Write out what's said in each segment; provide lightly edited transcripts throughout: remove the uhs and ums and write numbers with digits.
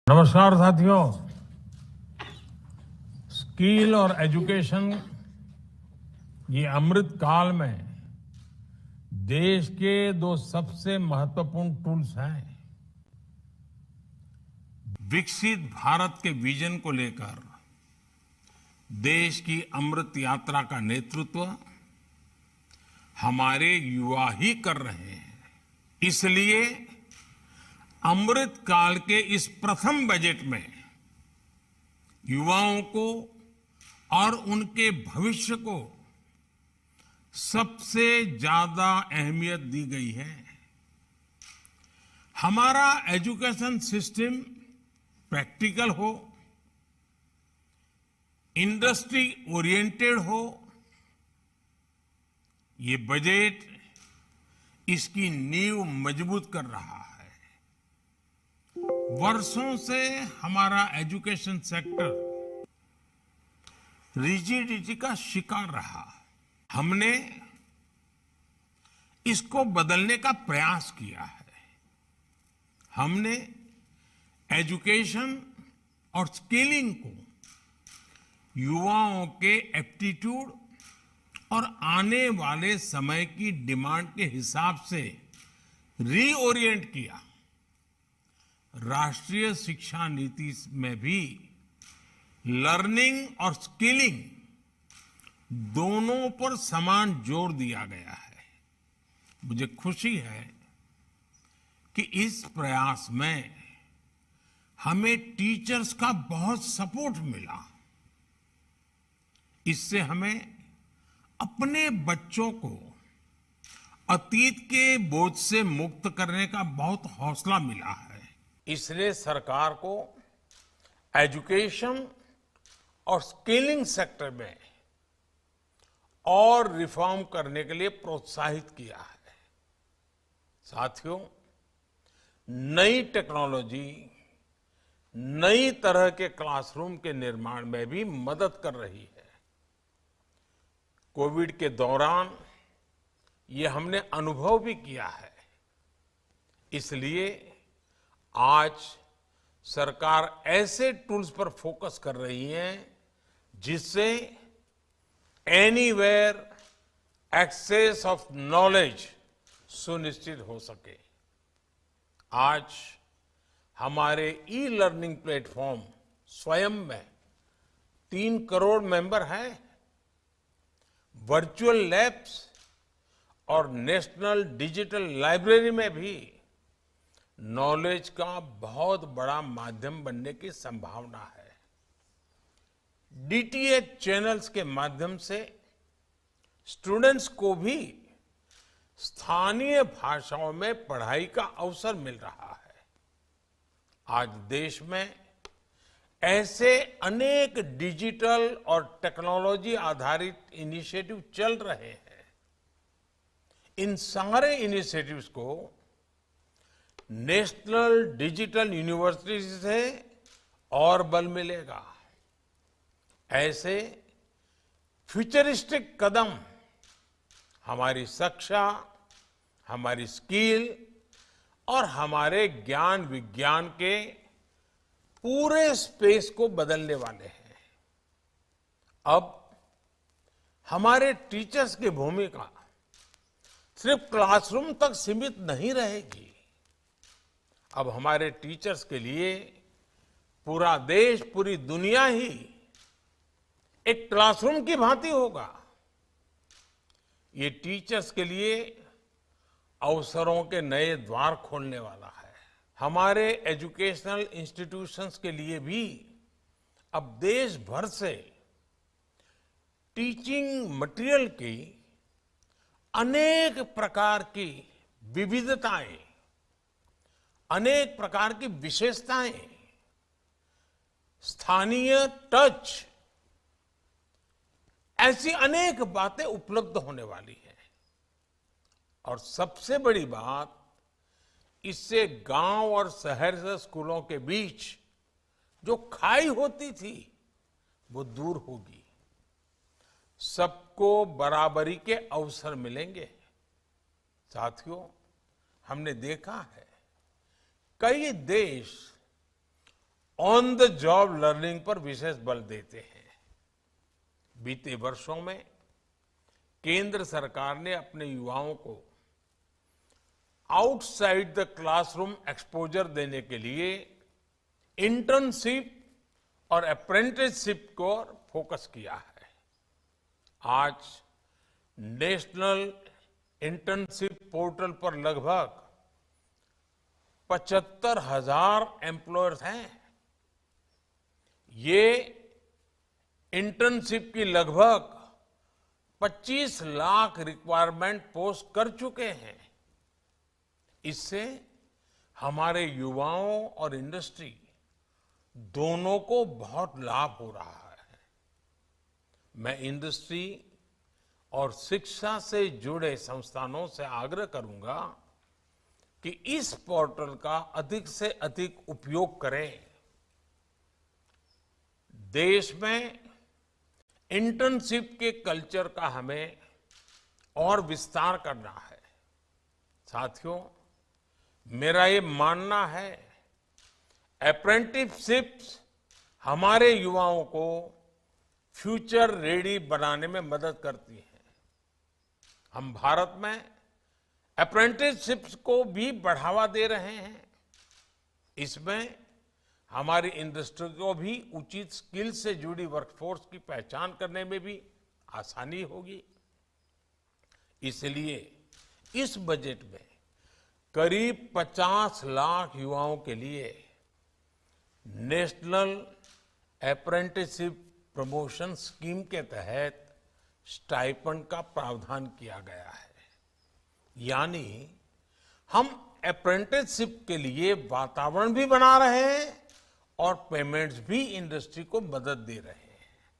नमस्कार साथियों। स्किल और एजुकेशन ये अमृत काल में देश के दो सबसे महत्वपूर्ण टूल्स हैं। विकसित भारत के विजन को लेकर देश की अमृत यात्रा का नेतृत्व हमारे युवा ही कर रहे हैं। इसलिए अमृत काल के इस प्रथम बजट में युवाओं को और उनके भविष्य को सबसे ज्यादा अहमियत दी गई है। हमारा एजुकेशन सिस्टम प्रैक्टिकल हो, इंडस्ट्री ओरिएंटेड हो, ये बजट इसकी नींव मजबूत कर रहा है। वर्षों से हमारा एजुकेशन सेक्टर रिजिडिटी का शिकार रहा। हमने इसको बदलने का प्रयास किया है। हमने एजुकेशन और स्किलिंग को युवाओं के एप्टीट्यूड और आने वाले समय की डिमांड के हिसाब से रीओरिएंट किया। राष्ट्रीय शिक्षा नीति में भी लर्निंग और स्किलिंग दोनों पर समान जोर दिया गया है। मुझे खुशी है कि इस प्रयास में हमें टीचर्स का बहुत सपोर्ट मिला। इससे हमें अपने बच्चों को अतीत के बोझ से मुक्त करने का बहुत हौसला मिला है। इसलिए सरकार को एजुकेशन और स्किलिंग सेक्टर में और रिफॉर्म करने के लिए प्रोत्साहित किया है। साथियों, नई टेक्नोलॉजी नई तरह के क्लासरूम के निर्माण में भी मदद कर रही है। कोविड के दौरान ये हमने अनुभव भी किया है। इसलिए आज सरकार ऐसे टूल्स पर फोकस कर रही है जिससे एनीवेयर एक्सेस ऑफ नॉलेज सुनिश्चित हो सके। आज हमारे ई लर्निंग प्लेटफॉर्म स्वयं में 3 करोड़ मेंबर हैं। वर्चुअल लैब्स और नेशनल डिजिटल लाइब्रेरी में भी नॉलेज का बहुत बड़ा माध्यम बनने की संभावना है। डीटीएच चैनल्स के माध्यम से स्टूडेंट्स को भी स्थानीय भाषाओं में पढ़ाई का अवसर मिल रहा है। आज देश में ऐसे अनेक डिजिटल और टेक्नोलॉजी आधारित इनिशिएटिव चल रहे हैं। इन सारे इनिशिएटिव्स को नेशनल डिजिटल यूनिवर्सिटी से और बल मिलेगा। ऐसे फ्यूचरिस्टिक कदम हमारी शिक्षा, हमारी स्किल और हमारे ज्ञान विज्ञान के पूरे स्पेस को बदलने वाले हैं। अब हमारे टीचर्स की भूमिका सिर्फ क्लासरूम तक सीमित नहीं रहेगी। अब हमारे टीचर्स के लिए पूरा देश, पूरी दुनिया ही एक क्लासरूम की भांति होगा। ये टीचर्स के लिए अवसरों के नए द्वार खोलने वाला है। हमारे एजुकेशनल इंस्टीट्यूशंस के लिए भी अब देश भर से टीचिंग मटेरियल की अनेक प्रकार की विविधताएं, अनेक प्रकार की विशेषताएं, स्थानीय टच, ऐसी अनेक बातें उपलब्ध होने वाली है। और सबसे बड़ी बात, इससे गांव और शहर से स्कूलों के बीच जो खाई होती थी वो दूर होगी। सबको बराबरी के अवसर मिलेंगे। साथियों, हमने देखा है कई देश ऑन द जॉब लर्निंग पर विशेष बल देते हैं। बीते वर्षों में केंद्र सरकार ने अपने युवाओं को आउटसाइड द क्लासरूम एक्सपोजर देने के लिए इंटर्नशिप और अप्रेंटिसशिप को फोकस किया है। आज नेशनल इंटर्नशिप पोर्टल पर लगभग 75,000 एम्प्लॉयर्स हैं। ये इंटर्नशिप की लगभग 25 लाख रिक्वायरमेंट पोस्ट कर चुके हैं। इससे हमारे युवाओं और इंडस्ट्री दोनों को बहुत लाभ हो रहा है। मैं इंडस्ट्री और शिक्षा से जुड़े संस्थानों से आग्रह करूंगा कि इस पोर्टल का अधिक से अधिक उपयोग करें। देश में इंटर्नशिप के कल्चर का हमें और विस्तार करना है। साथियों, मेरा ये मानना है अप्रेंटिसशिप्स हमारे युवाओं को फ्यूचर रेडी बनाने में मदद करती है। हम भारत में अप्रेंटिसशिप्स को भी बढ़ावा दे रहे हैं। इसमें हमारी इंडस्ट्री को भी उचित स्किल से जुड़ी वर्कफोर्स की पहचान करने में भी आसानी होगी। इसलिए इस बजट में करीब 50 लाख युवाओं के लिए नेशनल अप्रेंटिसशिप प्रमोशन स्कीम के तहत स्टाइपेंड का प्रावधान किया गया है। यानी हम अप्रेंटिसशिप के लिए वातावरण भी बना रहे हैं और पेमेंट्स भी इंडस्ट्री को मदद दे रहे हैं।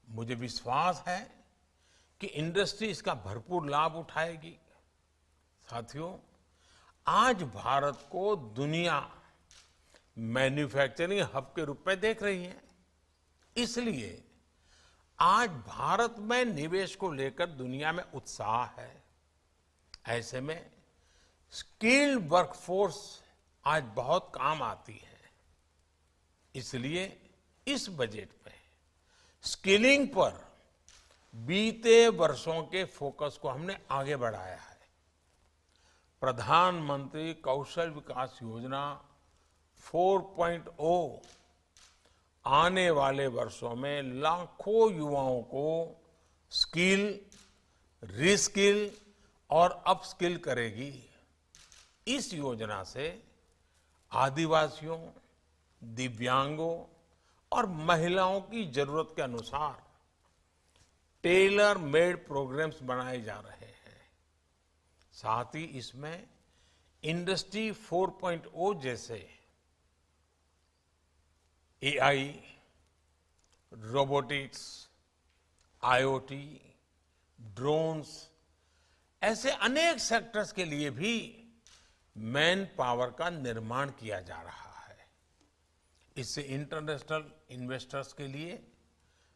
मुझे विश्वास है कि इंडस्ट्री इसका भरपूर लाभ उठाएगी। साथियों, आज भारत को दुनिया मैन्युफैक्चरिंग हब के रूप में देख रही है। इसलिए आज भारत में निवेश को लेकर दुनिया में उत्साह है। ऐसे में स्किल्ड वर्कफोर्स आज बहुत काम आती है। इसलिए इस बजट में स्किलिंग पर बीते वर्षों के फोकस को हमने आगे बढ़ाया है। प्रधानमंत्री कौशल विकास योजना 4.0 आने वाले वर्षों में लाखों युवाओं को स्किल, रीस्किल और अपस्किल करेगी। इस योजना से आदिवासियों, दिव्यांगों और महिलाओं की जरूरत के अनुसार टेलर मेड प्रोग्राम्स बनाए जा रहे हैं। साथ ही इसमें इंडस्ट्री 4.0 जैसे एआई, रोबोटिक्स, आईओटी, ड्रोन्स ऐसे अनेक सेक्टर्स के लिए भी मैन पावर का निर्माण किया जा रहा है। इससे इंटरनेशनल इन्वेस्टर्स के लिए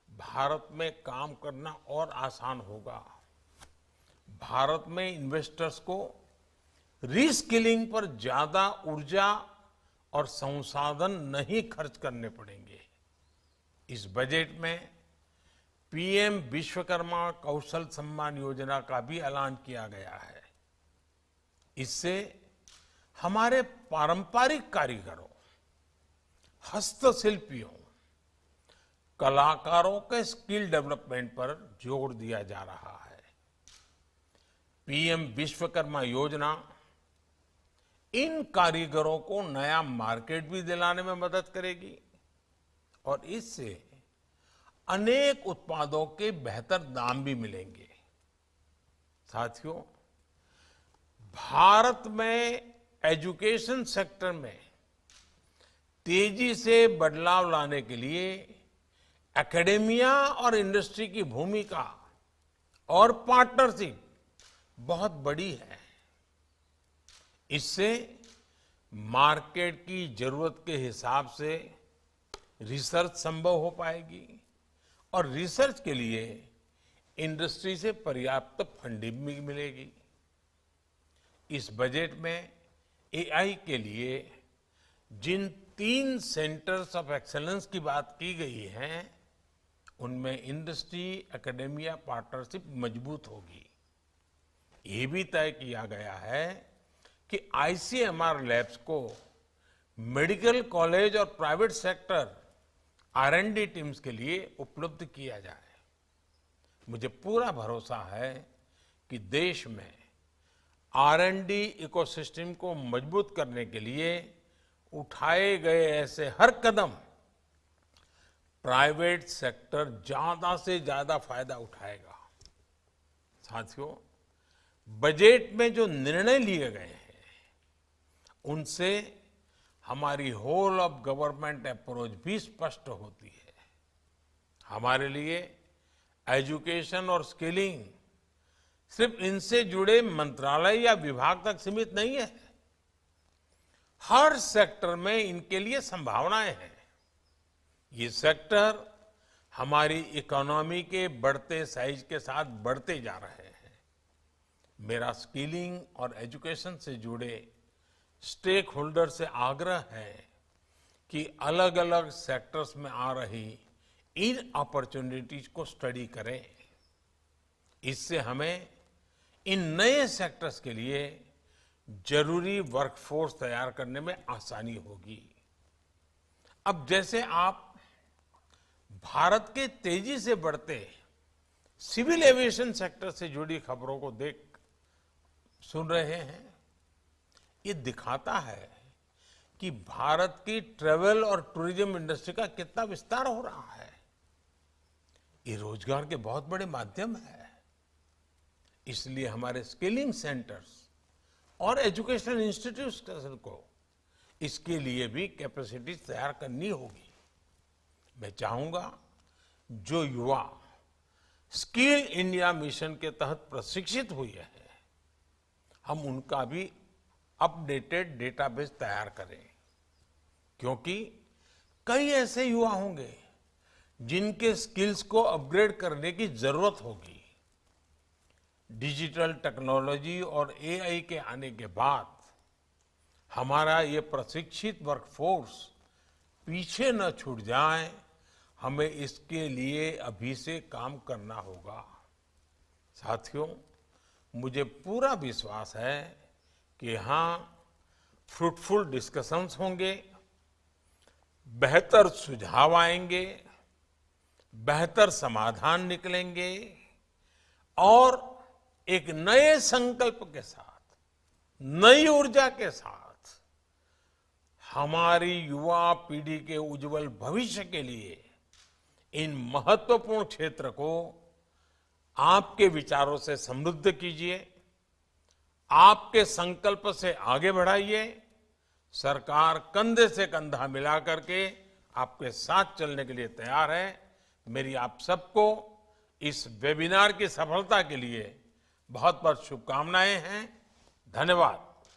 भारत में काम करना और आसान होगा। भारत में इन्वेस्टर्स को रीस्किलिंग पर ज्यादा ऊर्जा और संसाधन नहीं खर्च करने पड़ेंगे। इस बजट में पीएम विश्वकर्मा कौशल सम्मान योजना का भी ऐलान किया गया है। इससे हमारे पारंपरिक कारीगरों, हस्तशिल्पियों, कलाकारों के स्किल डेवलपमेंट पर जोर दिया जा रहा है। पीएम विश्वकर्मा योजना इन कारीगरों को नया मार्केट भी दिलाने में मदद करेगी और इससे अनेक उत्पादों के बेहतर दाम भी मिलेंगे। साथियों, भारत में एजुकेशन सेक्टर में तेजी से बदलाव लाने के लिए एकेडेमिया और इंडस्ट्री की भूमिका और पार्टनरशिप बहुत बड़ी है। इससे मार्केट की जरूरत के हिसाब से रिसर्च संभव हो पाएगी और रिसर्च के लिए इंडस्ट्री से पर्याप्त फंडिंग भी मिलेगी। इस बजट में एआई के लिए जिन 3 सेंटर्स ऑफ एक्सेलेंस की बात की गई है, उनमें इंडस्ट्री एकेडेमिया पार्टनरशिप मजबूत होगी। ये भी तय किया गया है कि आईसीएमआर लैब्स को मेडिकल कॉलेज और प्राइवेट सेक्टर R&D टीम्स के लिए उपलब्ध किया जाए। मुझे पूरा भरोसा है कि देश में R&D इकोसिस्टम को मजबूत करने के लिए उठाए गए ऐसे हर कदम प्राइवेट सेक्टर ज्यादा से ज्यादा फायदा उठाएगा। साथियों, बजट में जो निर्णय लिए गए हैं उनसे हमारी होल ऑफ गवर्नमेंट अप्रोच भी स्पष्ट होती है। हमारे लिए एजुकेशन और स्किलिंग सिर्फ इनसे जुड़े मंत्रालय या विभाग तक सीमित नहीं है। हर सेक्टर में इनके लिए संभावनाएं हैं। ये सेक्टर हमारी इकोनॉमी के बढ़ते साइज के साथ बढ़ते जा रहे हैं। मेरा स्किलिंग और एजुकेशन से जुड़े स्टेक होल्डर से आग्रह है कि अलग अलग सेक्टर्स में आ रही इन अपॉर्चुनिटीज को स्टडी करें। इससे हमें इन नए सेक्टर्स के लिए जरूरी वर्कफोर्स तैयार करने में आसानी होगी। अब जैसे आप भारत के तेजी से बढ़ते सिविल एविएशन सेक्टर से जुड़ी खबरों को सुन रहे हैं, ये दिखाता है कि भारत की ट्रेवल और टूरिज्म इंडस्ट्री का कितना विस्तार हो रहा है। ये रोजगार के बहुत बड़े माध्यम है। इसलिए हमारे स्किलिंग सेंटर्स और एजुकेशनल इंस्टीट्यूशन को इसके लिए भी कैपेसिटी तैयार करनी होगी। मैं चाहूंगा जो युवा स्किल इंडिया मिशन के तहत प्रशिक्षित हुए हैं, हम उनका भी अपडेटेड डेटाबेस तैयार करें, क्योंकि कई ऐसे युवा होंगे जिनके स्किल्स को अपग्रेड करने की जरूरत होगी। डिजिटल टेक्नोलॉजी और AI के आने के बाद हमारा ये प्रशिक्षित वर्कफोर्स पीछे न छूट जाए, हमें इसके लिए अभी से काम करना होगा। साथियों, मुझे पूरा विश्वास है कि यहाँ फ्रूटफुल डिस्कशंस होंगे, बेहतर सुझाव आएंगे, बेहतर समाधान निकलेंगे और एक नए संकल्प के साथ, नई ऊर्जा के साथ हमारी युवा पीढ़ी के उज्जवल भविष्य के लिए इन महत्वपूर्ण क्षेत्र को आपके विचारों से समृद्ध कीजिए, आपके संकल्प से आगे बढ़ाइए। सरकार कंधे से कंधा मिला करके आपके साथ चलने के लिए तैयार है। मेरी आप सबको इस वेबिनार की सफलता के लिए बहुत बहुत शुभकामनाएं हैं। धन्यवाद।